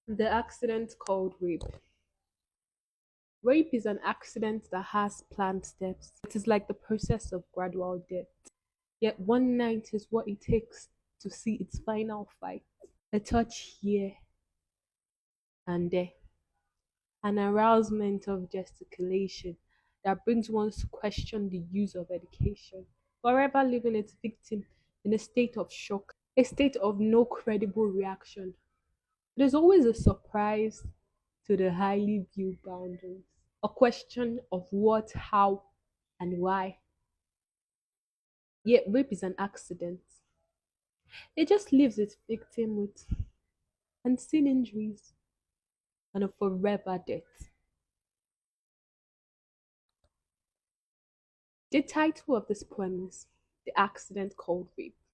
The accident called rape. Rape is an accident that has planned steps. It is like the process of gradual death. Yet one night is what it takes to see its final fight. A touch here and there, an arousement of gesticulation that brings one to question the use of education, forever leaving its victim in a state of shock, a state of no credible reaction. There's always a surprise to the highly viewed boundaries, a question of what, how, and why. Yet rape is an accident. It just leaves its victim with unseen injuries and a forever death. The title of this poem is The Accident Called Rape.